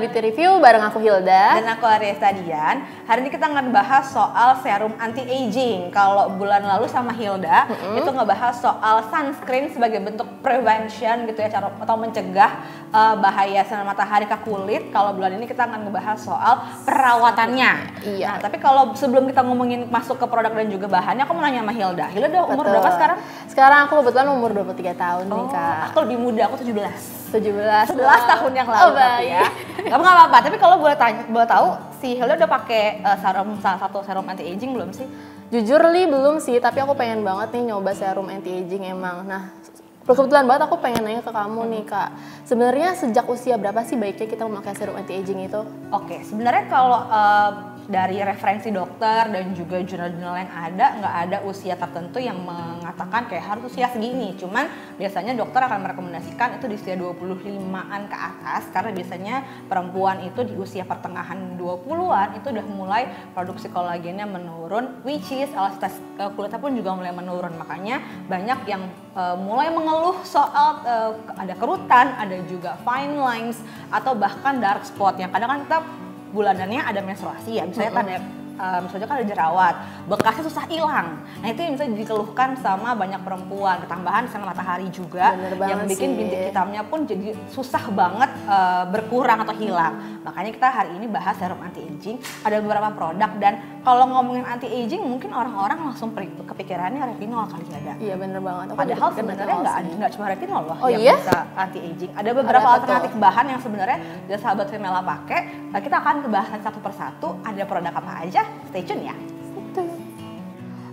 Beauty Review bareng aku Hilda dan aku Aresta Dian. Hari ini kita akan bahas soal serum anti-aging. Kalau bulan lalu sama Hilda itu ngebahas soal sunscreen sebagai bentuk prevention gitu ya, cara atau mencegah bahaya sinar matahari ke kulit. Kalau bulan ini kita akan ngebahas soal perawatannya. Iya. Nah, tapi kalau sebelum kita ngomongin masuk ke produk dan juga bahannya, aku mau nanya sama Hilda. Hilda udah umur berapa sekarang? Sekarang aku kebetulan umur 23 tahun nih Kak. Aku lebih muda, aku 17 tahun yang lalu. Oh, baik. Ya. Gak apa-apa, tapi kalau boleh tahu si Hilda udah pakai salah satu serum anti aging belum sih? Jujur belum sih, tapi aku pengen banget nih nyoba serum anti aging emang. Nah, kebetulan banget aku pengen nanya ke kamu nih Kak. Sebenarnya sejak usia berapa sih baiknya kita memakai serum anti aging itu? Oke, sebenarnya kalau dari referensi dokter dan juga jurnal-jurnal yang ada, nggak ada usia tertentu yang mengatakan kayak harus usia segini. Cuman biasanya dokter akan merekomendasikan itu di usia 25-an ke atas, karena biasanya perempuan itu di usia pertengahan 20-an itu udah mulai produksi kolagennya menurun, which is elastisitas kulitnya pun juga mulai menurun. Makanya banyak yang mulai mengeluh soal ada kerutan, ada juga fine lines atau bahkan dark spot yang kadang kan kita bulanannya ada menstruasi ya, misalnya tanda misalnya kan ada jerawat, bekasnya susah hilang. Nah itu yang bisa dikeluhkan sama banyak perempuan, ketambahan sinar matahari juga yang bikin bintik hitamnya pun jadi susah banget berkurang atau hilang. Makanya kita hari ini bahas serum anti aging. Ada beberapa produk, dan kalau ngomongin anti aging mungkin orang-orang langsung kepikirannya retinol kali ada. Iya bener banget. Padahal sebenarnya nggak cuma retinol loh yang bisa anti aging. Ada beberapa alternatif bahan yang sebenarnya dari sahabat Femela pakai. Nah, kita akan bahas satu persatu. Ada produk apa aja? Stay tune ya.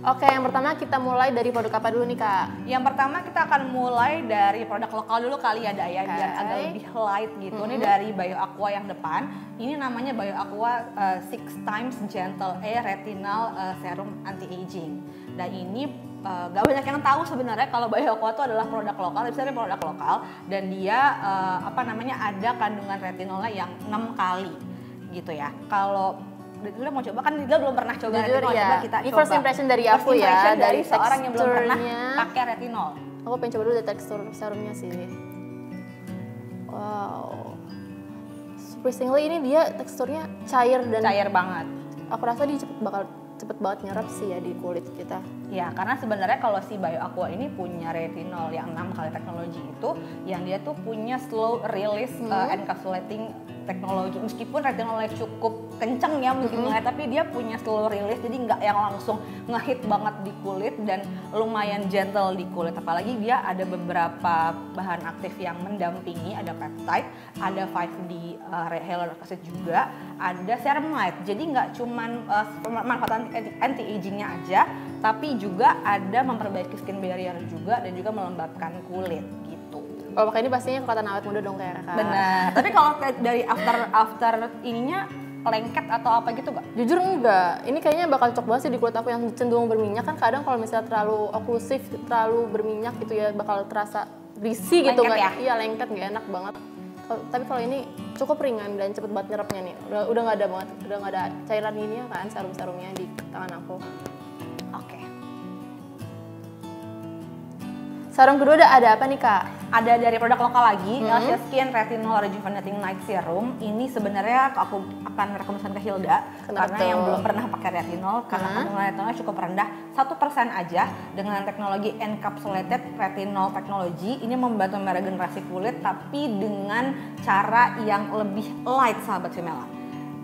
Oke, yang pertama kita mulai dari produk apa dulu nih Kak? Yang pertama kita akan mulai dari produk lokal dulu kali ya Daya, biar agak lebih light gitu. Ini dari Bio Aqua yang depan. Ini namanya Bio Aqua 6 times Gentle Air Retinol Serum Anti-Aging. Dan ini gak banyak yang tahu sebenarnya kalau Bio Aqua itu adalah produk lokal, sebenarnya produk lokal, dan dia ada kandungan retinolnya yang 6 kali gitu ya. Kalau Hilda mau coba, kan Hilda belum pernah coba retinol, ya. Coba kita Ini coba. first impression dari aku ya, dari seorang yang belum pernah teksturnya. pakai retinol. Aku pengen coba dulu dari tekstur serumnya sih. Wow, surprisingly ini dia teksturnya cair dan Cair banget. Aku rasa dia bakal cepet banget nyerap sih ya di kulit kita. Ya, karena sebenarnya kalau si Bio Aqua ini punya retinol yang 6 kali teknologi itu, yang dia tuh punya slow release encapsulating teknologi. Meskipun retinolnya cukup kenceng ya mungkin tapi dia punya slow release, jadi nggak yang langsung ngehit banget di kulit dan lumayan gentle di kulit. Apalagi dia ada beberapa bahan aktif yang mendampingi, ada peptide, ada 5D hyaluronic acid juga, ada ceramide. Jadi nggak cuman manfaat anti-agingnya aja, tapi juga ada memperbaiki skin barrier juga dan juga melembabkan kulit gitu. Oh, pakai ini pastinya kelihatan awet muda dong kayak Kak. Benar. Tapi kalau dari after ininya lengket atau apa gitu gak? Jujur enggak. Ini kayaknya bakal cocok banget sih di kulit aku yang cenderung berminyak. Kan kadang kalau misalnya terlalu oklusif, terlalu berminyak gitu ya bakal terasa greasy gitu kan. Ya? Iya, lengket, nggak enak banget. Tapi kalau ini cukup ringan dan cepet banget nyerapnya nih. Udah nggak ada banget, udah nggak ada cairan gini ya kan serum-serumnya di tangan aku. Oke. Serum kedua ada apa nih Kak? Ada dari produk lokal lagi, LC Skin Retinol Rejuvenating Night Serum. Ini sebenarnya aku akan rekomendasikan ke Hilda. Karena yang belum pernah pakai retinol, karena kandungan retinolnya cukup rendah, 1% aja, dengan teknologi Encapsulated Retinol Technology. Ini membantu meregenerasi kulit tapi dengan cara yang lebih light, sahabat Femela.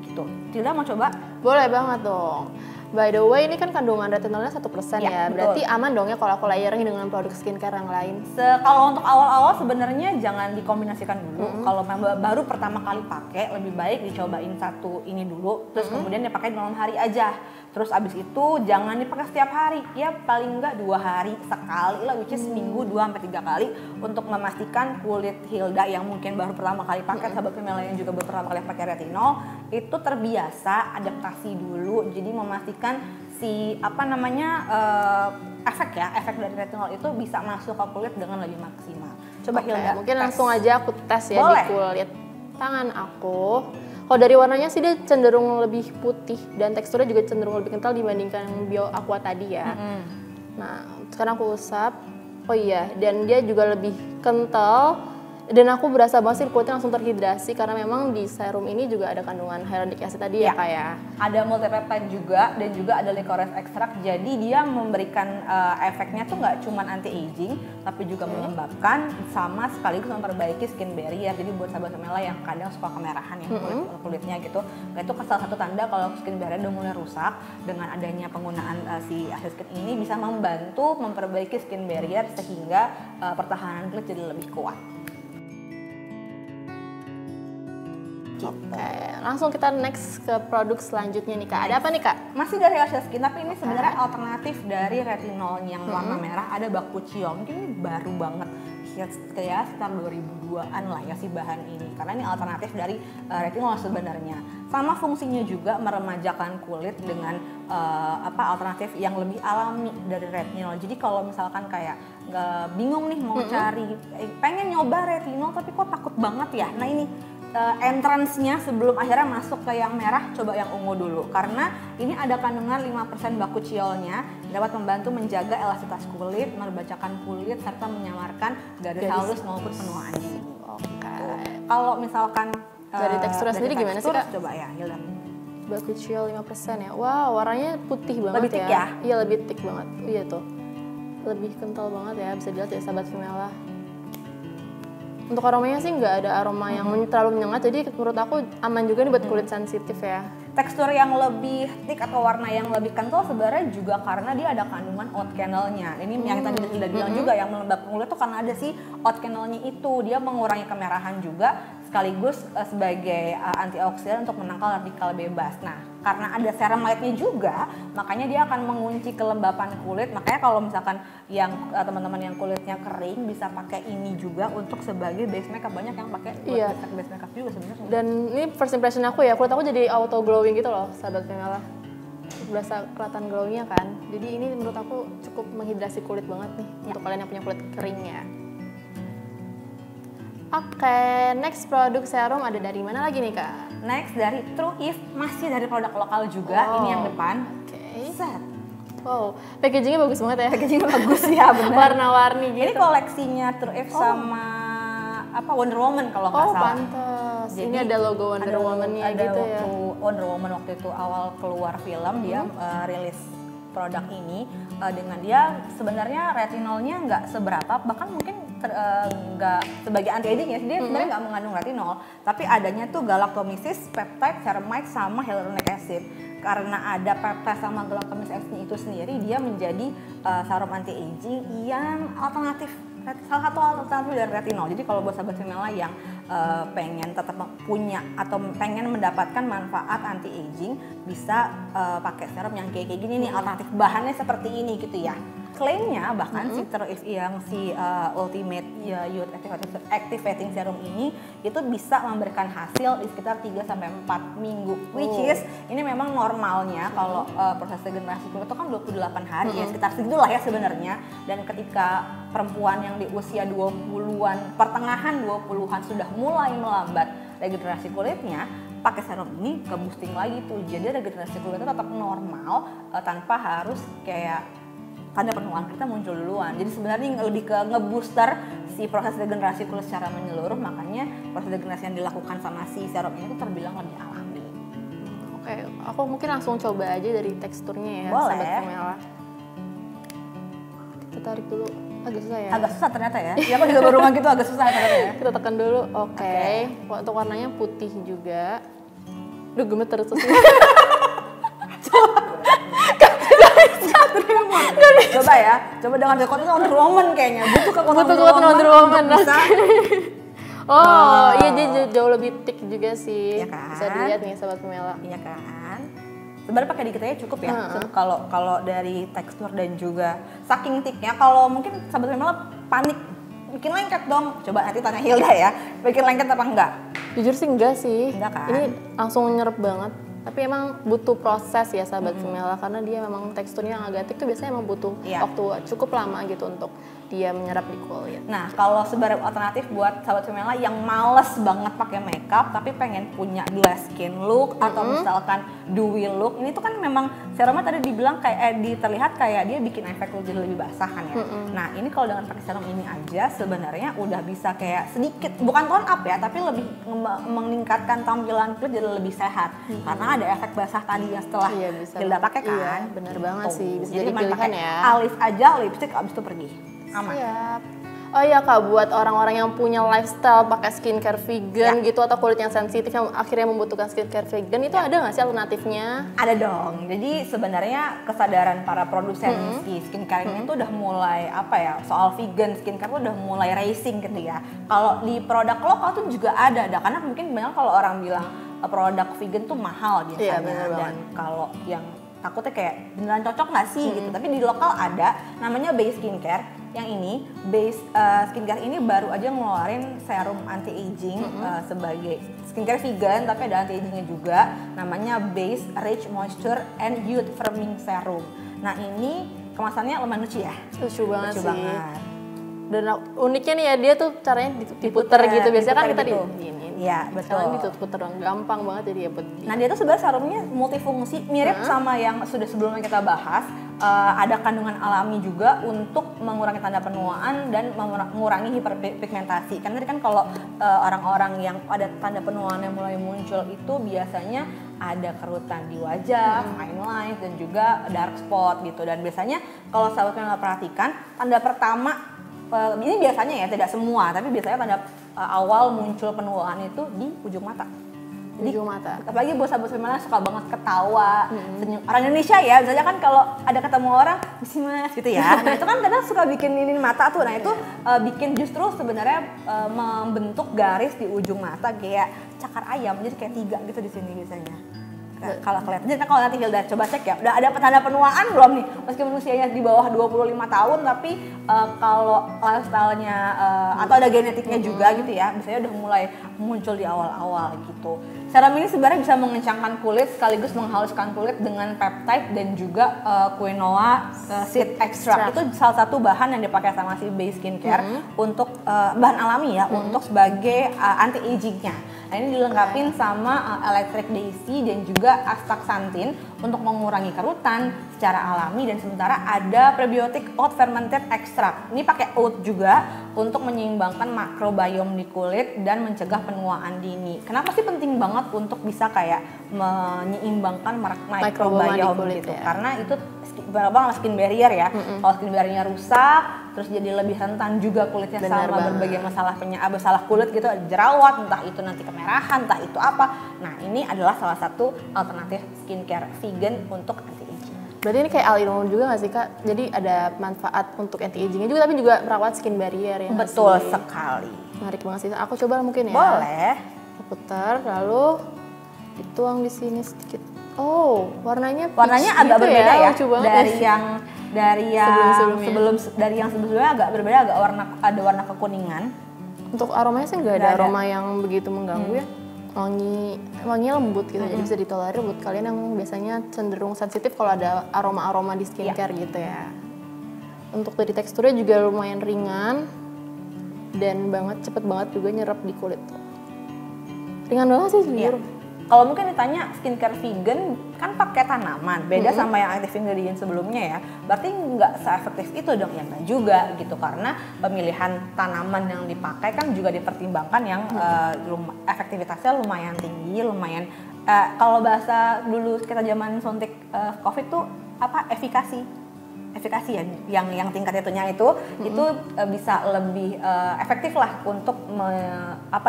Gitu. Hilda mau coba? Boleh banget dong. By the way, ini kan kandungan retinolnya 1% ya, berarti aman dong ya kalau aku layering dengan produk skincare yang lain? Kalau untuk awal-awal sebenarnya jangan dikombinasikan dulu. Kalau baru pertama kali pakai, lebih baik dicobain satu ini dulu, terus kemudian dipakai di malam hari aja. Terus abis itu jangan dipakai setiap hari, ya paling enggak 2 hari sekali lah, which is seminggu 2-3 kali, untuk memastikan kulit Hilda yang mungkin baru pertama kali pakai, sahabat Femela yang juga baru pertama kali pakai retinol, itu terbiasa adaptasi dulu. Jadi memastikan si efek dari retinol itu bisa masuk ke kulit dengan lebih maksimal. Coba Hilda, mungkin langsung aja aku tes ya. Boleh. Di kulit tangan aku. Kalau dari warnanya sih dia cenderung lebih putih dan teksturnya juga cenderung lebih kental dibandingkan Bio Aqua tadi ya. Nah, sekarang aku usap. Oh iya, dan dia juga lebih kental Dan aku berasa banget sih kulitnya langsung terhidrasi karena memang di serum ini juga ada kandungan hyaluronic acid tadi ya Kak ya. Ada multipeptide juga dan juga ada licorice extract. Jadi dia memberikan efeknya tuh nggak cuma anti aging tapi juga melembabkan sama sekaligus memperbaiki skin barrier. Jadi buat sahabat Femela yang kadang suka kemerahan ya kulitnya gitu, nah itu salah satu tanda kalau skin barrier udah mulai rusak. Dengan adanya penggunaan si Acid Skin ini bisa membantu memperbaiki skin barrier sehingga pertahanan kulit jadi lebih kuat. Oke, langsung kita next ke produk selanjutnya nih Kak. Ada apa nih Kak? Masih dari Acid Skin, tapi ini sebenarnya alternatif dari retinol yang warna merah. Ada Bakuchiol, mungkin ini baru banget ya sekitar 2002-an lah ya si bahan ini. Karena ini alternatif dari retinol sebenarnya. Sama fungsinya juga meremajakan kulit dengan alternatif yang lebih alami dari retinol. Jadi kalau misalkan kayak bingung nih mau cari, pengen nyoba retinol tapi kok takut banget ya. Nah ini entrance-nya sebelum akhirnya masuk ke yang merah, coba yang ungu dulu karena ini ada kandungan 5% bakuchiolnya, dapat membantu menjaga elastisitas kulit, meremajakan kulit serta menyamarkan garis halus maupun penuaan dini. Oke. Kalau misalkan dari teksturnya sendiri gimana sih Kak? Coba ya, Hilda. Bakuchiol 5% ya. Wow, warnanya putih banget lebih thick ya. Iya, lebih thick banget. Iya tuh. Lebih kental banget ya, bisa dilihat ya sahabat Femela. Untuk aromanya sih nggak ada aroma yang terlalu menyengat, jadi menurut aku aman juga nih buat kulit sensitif ya. Tekstur yang lebih thick atau warna yang lebih kental sebenarnya juga karena dia ada kandungan oat candle-nya. Ini yang tadi sudah bilang juga yang melembabkan kulit tuh karena ada si oat candle-nya itu. Dia mengurangi kemerahan juga sekaligus sebagai antioksidan untuk menangkal radikal bebas. Nah, karena ada ceramide-nya juga, makanya dia akan mengunci kelembapan kulit. Makanya kalau misalkan yang teman-teman yang kulitnya kering bisa pakai ini juga untuk sebagai base makeup. Banyak yang pakai buat base makeup juga sebenarnya. Dan ini first impression aku ya, kulit aku jadi auto glowing gitu loh, sahabat Femela. Berasa kelihatan glowingnya kan. Jadi ini menurut aku cukup menghidrasi kulit banget nih untuk kalian yang punya kulit kering ya. Oke, next produk serum ada dari mana lagi nih Kak? Next dari True If, masih dari produk lokal juga. Ini yang depan. Set. Wow, packagingnya bagus banget ya. Packagingnya bagus ya, benar. Warna-warni gitu. Ini koleksinya True If sama Wonder Woman kalau nggak salah. Pantes. Jadi ini ada logo Wonder Woman-nya gitu ya. Wonder Woman waktu itu awal keluar film dia rilis produk ini dengan dia sebenarnya retinolnya nggak seberapa, bahkan mungkin nggak sebagai anti aging ya, dia sebenarnya nggak mengandung retinol, tapi adanya tuh galactomisis, peptide, ceramide sama hyaluronic acid. Karena ada peptide sama galactomisis acid itu sendiri, dia menjadi serum anti aging yang alternatif, salah satu alternatif dari retinol. Jadi kalau buat sahabat Femela yang pengen tetap punya atau pengen mendapatkan manfaat anti aging, bisa pakai serum yang kayak gini nih, alternatif bahannya seperti ini gitu ya. Klaimnya bahkan si True If yang si Ultimate Youth Activating Serum ini itu bisa memberikan hasil di sekitar 3-4 minggu, which is ini memang normalnya kalau proses regenerasi kulit itu kan 28 hari ya, sekitar segitulah ya sebenarnya. Dan ketika perempuan yang di usia 20-an, pertengahan 20-an sudah mulai melambat regenerasi kulitnya, pakai serum ini ke boosting lagi tuh. Jadi regenerasi kulitnya tetap normal tanpa harus kayak tanda penuaan kita muncul duluan. Jadi sebenarnya lebih ke ngebooster si proses regenerasi kulit secara menyeluruh, makanya proses regenerasi yang dilakukan sama si serum ini tuh terbilang lebih alami. Oke, aku mungkin langsung coba aja dari teksturnya ya. Boleh. Sahabat Femela. Kita tarik dulu. Agak susah ya? Agak susah ternyata ya. Ya aku juga baru gitu agak susah ternyata ya. Kita tekan dulu. Oke. Untuk warnanya putih juga. Duh, gemeter terus. Coba ya, coba dengan kekuatan Wonder Woman kayaknya. Butuh kekuatan Wonder Woman. Bisa. Oh, iya dia jauh lebih thick juga sih. Iya kan? Bisa dilihat nih sahabat Femela. Iya kan? Sebenarnya pakai dikit aja cukup ya. Kalau dari tekstur dan juga saking thicknya, kalau mungkin sahabat Femela panik bikin lengket dong. Coba nanti tanya Hilda ya, bikin lengket apa enggak? Jujur sih enggak sih. Enggak kan? Ini langsung nyerep banget. Tapi emang butuh proses ya sahabat Femela, karena dia memang teksturnya yang agak thick tuh biasanya emang butuh waktu cukup lama gitu untuk dia menyerap di kulit. Nah, kalau sebagai alternatif buat sahabat Femela yang males banget pakai makeup tapi pengen punya glass skin look atau misalkan dewy look, ini tuh kan memang serumnya tadi dibilang kayak terlihat kayak dia bikin efek kulit jadi lebih basah kan ya. Nah, ini kalau dengan pakai serum ini aja sebenarnya udah bisa kayak sedikit bukan tone up ya, tapi lebih meningkatkan tampilan kulit jadi lebih sehat. Karena ada efek basah tadi yang setelah Hilda pakai kan. Iya, bener banget sih. Bisa Jadi jadi main pilihan pakai ya. alis aja, lipstick abis itu pergi. Aman. Siap. Oh iya Kak, buat orang-orang yang punya lifestyle pakai skincare vegan gitu atau kulit yang sensitif yang akhirnya membutuhkan skincare vegan itu ada nggak sih alternatifnya? Ada dong. Jadi sebenarnya kesadaran para produsen si skincare ini tuh udah mulai apa ya, soal vegan skincare tuh udah mulai rising gitu ya. Kalau di produk lokal tuh juga ada karena mungkin banyak kalau orang bilang produk vegan tuh mahal biasanya. Iya, dan kalau yang takutnya kayak beneran cocok nggak sih gitu, tapi di lokal ada namanya Base Skincare. Yang ini Base Skincare ini baru aja ngeluarin serum anti aging sebagai skincare vegan, tapi ada anti agingnya juga, namanya Base Rich Moisture and Youth Firming Serum. Nah ini kemasannya lumayan lucu ya, Lucu banget sih. banget. Dan uniknya nih ya, dia tuh caranya diputer gitu. Biasanya kan kita gitu. diginiin. Iya, betul. Sekarang diputer dong, gampang banget jadi ya buat. Nah dia tuh sebenarnya serumnya multifungsi, mirip sama yang sudah sebelumnya kita bahas. Ada kandungan alami juga untuk mengurangi tanda penuaan dan mengurangi hiperpigmentasi. Karena tadi kan kalau orang-orang yang ada tanda penuaan yang mulai muncul itu biasanya ada kerutan di wajah, fine lines, dan juga dark spot gitu. Dan biasanya kalau sahabat Femela perhatikan, tanda pertama ini biasanya ya, tidak semua, tapi biasanya tanda awal muncul penuaan itu di ujung mata. Jadi, ujung mata. Apalagi buat sahabat Femela suka banget ketawa, senyum. Orang Indonesia ya, misalnya kan kalau ada ketemu orang, misi mas gitu ya. Nah itu kan kadang suka bikin ini mata tuh. Nah itu bikin justru sebenarnya membentuk garis di ujung mata kayak cakar ayam, jadi kayak 3 gitu di sini biasanya. Kalau kelihatan, jadi kalau nanti Hilda coba cek ya, udah ada tanda penuaan belum nih? Meskipun usianya di bawah 25 tahun, tapi kalau lifestyle-nya atau ada genetiknya juga gitu ya, biasanya udah mulai muncul di awal-awal gitu. Serum ini sebenarnya bisa mengencangkan kulit sekaligus menghaluskan kulit dengan peptide dan juga quinoa seed extract. Itu salah satu bahan yang dipakai sama si Base Skincare untuk bahan alami ya, untuk sebagai anti-agingnya. Nah ini dilengkapin sama electric daisy dan juga astaxanthin untuk mengurangi kerutan secara alami, dan sementara ada prebiotik oat fermented extract. Ini pakai oat juga untuk menyeimbangkan makrobiom di kulit dan mencegah penuaan dini. Kenapa sih penting banget untuk bisa kayak menyeimbangkan makrobiom gitu? Ya? Karena itu skin barrier ya. Kalau skin barriernya rusak, terus jadi lebih rentan juga kulitnya sama berbagai masalah kulit gitu, jerawat, entah itu nanti kemerahan, entah itu apa. Nah ini adalah salah satu alternatif skincare vegan untuk anti-aging. Berarti ini kayak all-in-one juga nggak sih Kak? Jadi ada manfaat untuk anti-agingnya juga, tapi juga merawat skin barrier ya. Betul sekali. Menarik banget sih. Aku coba mungkin ya. Boleh. Putar, lalu dituang di sini sedikit. Oh, warnanya agak gitu berbeda ya. Dari yang sebelumnya agak berbeda, ada warna kekuningan. Untuk aromanya sih nggak ada aroma yang begitu mengganggu ya. Wanginya lembut gitu, jadi bisa ditolerir buat kalian yang biasanya cenderung sensitif kalau ada aroma-aroma di skincare gitu ya. Untuk dari teksturnya juga lumayan ringan dan cepet banget juga nyerap di kulit. Ringan banget sih jujur. Kalau mungkin ditanya skincare vegan kan pakai tanaman, beda sama yang active ingredient sebelumnya ya. Berarti nggak se-efektif itu dong, ya nggak juga gitu, karena pemilihan tanaman yang dipakai kan juga dipertimbangkan yang efektivitasnya lumayan tinggi, lumayan kalau bahasa dulu kita zaman suntik COVID tuh apa efikasi ya, yang tingkat itunya itu bisa lebih efektif lah untuk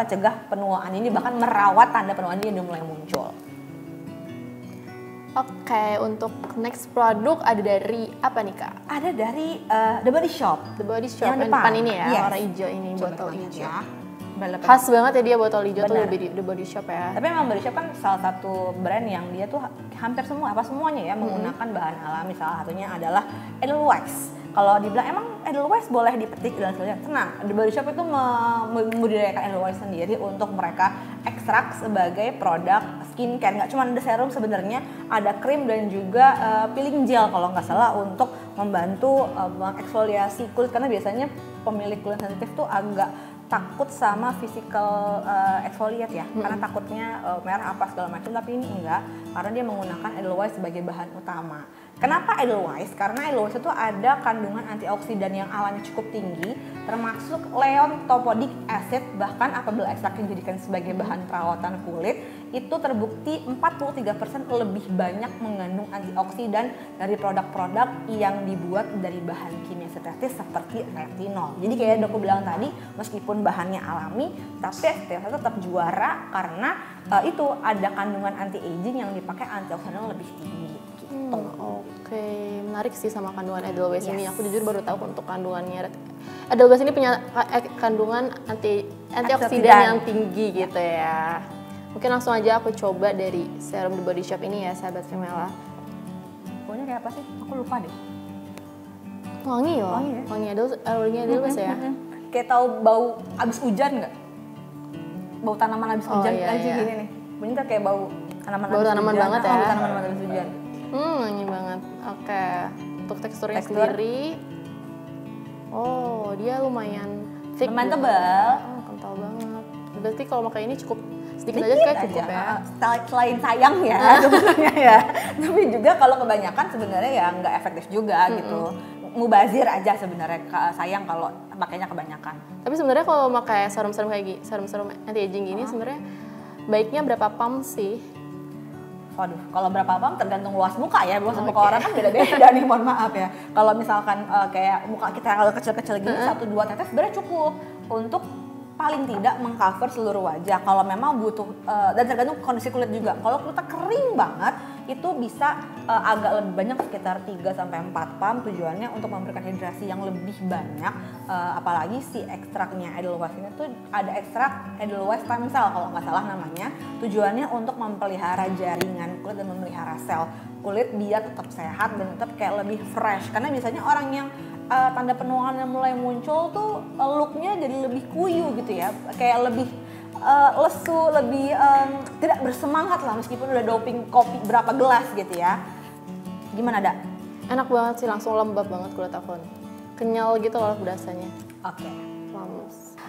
cegah penuaan ini, bahkan merawat tanda penuaan ini udah mulai muncul. Oke, untuk next produk ada dari apa nih Kak? Ada dari The Body Shop. The Body Shop yang depan ini ya, warna hijau ini, botol hijau. Ya. Khas banget ya dia botol hijau tuh The Body Shop ya. Tapi memang Body Shop kan salah satu brand yang dia tuh hampir semuanya ya menggunakan bahan alami. Salah satunya adalah Edelweiss. Kalau dibilang emang Edelweiss boleh dipetik dan sebagainya, tenang. The Body Shop itu membudidayakan Edelweiss sendiri untuk mereka ekstrak sebagai produk skincare. Nggak cuma ada serum sebenarnya, ada krim dan juga peeling gel kalau nggak salah untuk membantu mengeksfoliasi kulit, karena biasanya pemilik kulit sensitif tuh agak takut sama physical exfoliate ya, karena takutnya merah apa segala macam, tapi ini enggak, karena dia menggunakan Edelweiss sebagai bahan utama. Kenapa Edelweiss? Karena Edelweiss itu ada kandungan antioksidan yang alami cukup tinggi, termasuk leontopodic acid, bahkan apabila ekstraknya dijadikan sebagai bahan perawatan kulit, itu terbukti 43% lebih banyak mengandung antioksidan dari produk-produk yang dibuat dari bahan kimia sintetis seperti retinol. Jadi kayak aku bilang tadi, meskipun bahannya alami, tapi SPF tetap juara karena itu ada kandungan anti-aging yang dipakai antioksidan lebih tinggi. Oke, menarik sih sama kandungan Edelweiss ini. Aku jujur baru tahu untuk kandungannya. Edelweiss ini punya kandungan antioksidan yang tinggi gitu ya. Mungkin langsung aja aku coba dari serum The Body Shop ini ya, sahabat Femela. Pokoknya kayak apa sih? Aku lupa deh. Wangi loh. Wangi Edelweiss ya. Kayak tahu bau abis hujan nggak? Bau tanaman abis hujan kan sih gini nih. Bener kayak bau tanaman abis hujan. Tanaman banget ya. Tanaman abis hujan. Wangi banget. Oke. Untuk teksturnya sendiri, oh dia lumayan thick. Lumayan tebal. Kental banget. Berarti kalau pakai ini cukup sedikit aja kayak cukup ya. Selain sayang ya sebenarnya ya. Tapi juga kalau kebanyakan sebenarnya ya nggak efektif juga gitu. Mubazir aja sebenarnya, sayang kalau pakainya kebanyakan. Tapi sebenarnya kalau pakai serum-serum kayak gini, serum-serum anti-aging gini sebenarnya baiknya berapa pump sih? Waduh, kalau berapa pump tergantung luas muka ya. Luas muka orang kan beda-beda nih, mohon maaf ya. Kalau misalkan kayak muka kita kalau kecil-kecil gini, 1-2 tetes sebenarnya cukup untuk paling tidak mengcover seluruh wajah. Kalau memang butuh, dan tergantung kondisi kulit juga. Kalau kulitnya kering banget, itu bisa agak lebih banyak, sekitar 3-4 pump, tujuannya untuk memberikan hidrasi yang lebih banyak. Apalagi si ekstraknya Edelweiss ini tuh ada ekstrak Edelweiss stem cell kalau nggak salah namanya. Tujuannya untuk memelihara jaringan kulit dan memelihara sel kulit biar tetap sehat dan tetap kayak lebih fresh. Karena biasanya orang yang tanda penuaan yang mulai muncul tuh looknya jadi lebih kuyu gitu ya, kayak lebih lesu, lebih tidak bersemangat lah meskipun udah doping kopi berapa gelas gitu ya. Gimana, Da? Enak banget sih, langsung lembab banget kulit aku. Kenyal gitu loh berasanya. Oke.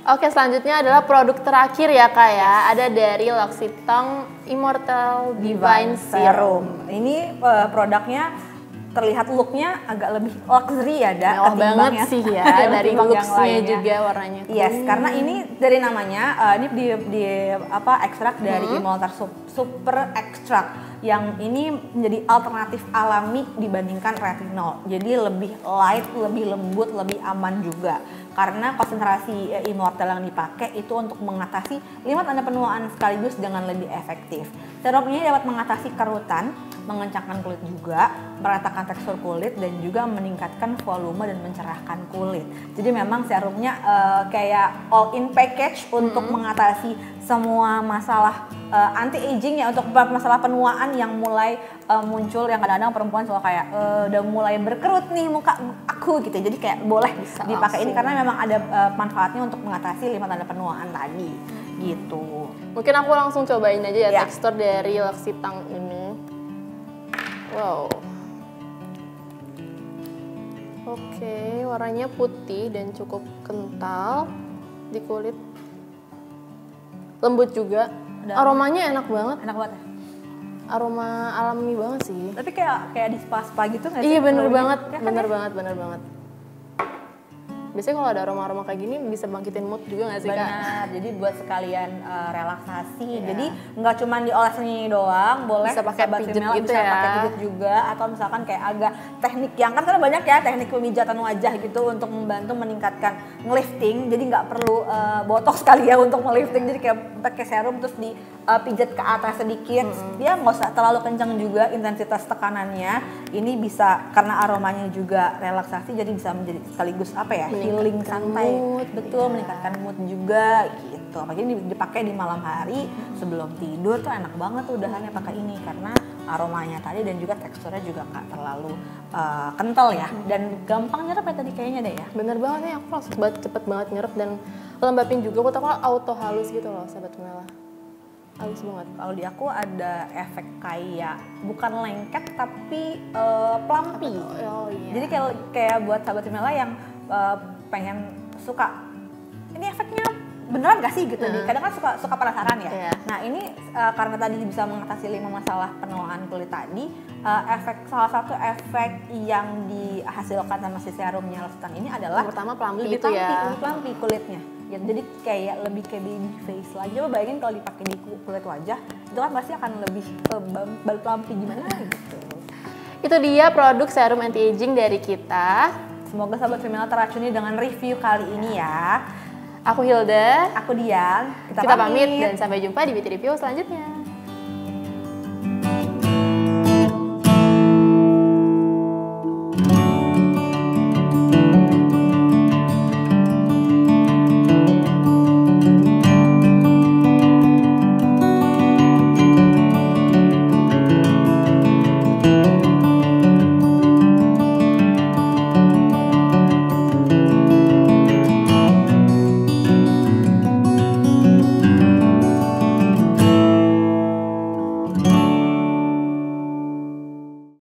Oke, selanjutnya adalah produk terakhir ya Kak ya. Ada dari L'Occitane Immortelle Divine Serum. Ini produknya terlihat looknya agak lebih luxury ya, Da. Mewah banget sih ya, dari looksnya juga warnanya. Yes, karena ini dari namanya, ini di ekstrak dari Immortelle Super Extract yang ini menjadi alternatif alami dibandingkan retinol. Jadi lebih light, lebih lembut, lebih aman juga. Karena konsentrasi Immortelle yang dipakai itu untuk mengatasi 5 tanda penuaan sekaligus dengan lebih efektif. Serum ini dapat mengatasi kerutan, mengencangkan kulit juga, meratakan tekstur kulit, dan juga meningkatkan volume dan mencerahkan kulit. Jadi memang serumnya kayak all in package untuk mengatasi semua masalah anti-aging ya, untuk masalah penuaan yang mulai muncul, yang kadang-kadang perempuan selalu kayak udah mulai berkerut nih muka aku gitu. Jadi kayak boleh bisa dipakai ini karena memang ada manfaatnya untuk mengatasi 5 tanda penuaan tadi gitu. Mungkin aku langsung cobain aja ya tekstur dari L'Occitane ini. Wow. Oke, warnanya putih dan cukup kental di kulit. Lembut juga. Aromanya enak banget. Enak banget ya? Aroma alami banget sih. Tapi kayak di spa gitu nggak sih? Iya bener banget, ya, kan bener banget. Biasanya kalau ada aroma-aroma kayak gini bisa bangkitin mood juga nggak sih Kak? Benar, jadi buat sekalian relaksasi. Jadi nggak cuma dioles ini doang, boleh bisa pakai pijet gitu bisa ya. pakai pijet juga, atau misalkan kayak agak teknik yang kan karena banyak ya teknik pemijatan wajah gitu untuk membantu meningkatkan ngelifting. Jadi nggak perlu botox sekali ya untuk melifting. Jadi kayak pakai serum terus dipijat ke atas sedikit. Dia nggak usah terlalu kencang juga intensitas tekanannya. Ini bisa karena aromanya juga relaksasi, jadi bisa menjadi sekaligus apa ya? Healing santai, betul, meningkatkan mood juga gitu. Apalagi dipakai di malam hari sebelum tidur tuh enak banget tuh udahannya pakai ini karena aromanya tadi dan juga teksturnya juga nggak terlalu kental ya, dan gampang nyerap ya tadi kayaknya deh ya. Bener banget nih, aku langsung cepet banget nyerap dan lembapin juga. Aku takut auto halus gitu loh sahabat Femela. Halus banget. Kalau di aku ada efek kayak bukan lengket tapi plumpy. Oh iya. Jadi kayak buat sahabat Femela yang pengen suka ini efeknya beneran gak sih gitu. Kadang kan suka penasaran ya. Iya. Nah ini karena tadi bisa mengatasi 5 masalah penuaan kulit tadi, salah satu efek yang dihasilkan sama si serumnya L'Occitane ini adalah Yang pertama plumpy lebih itu ya. lebih plumpy kulitnya. Ya, jadi kayak lebih kayak baby face lagi. Coba bayangin kalau dipakai di kulit wajah, itu kan pasti akan lebih plumpy gimana gitu. Itu dia produk serum anti-aging dari kita. Semoga sahabat Femela teracuni dengan review kali ini ya. Aku Hilda. Aku Dian. Kita pamit dan sampai jumpa di beauty review selanjutnya.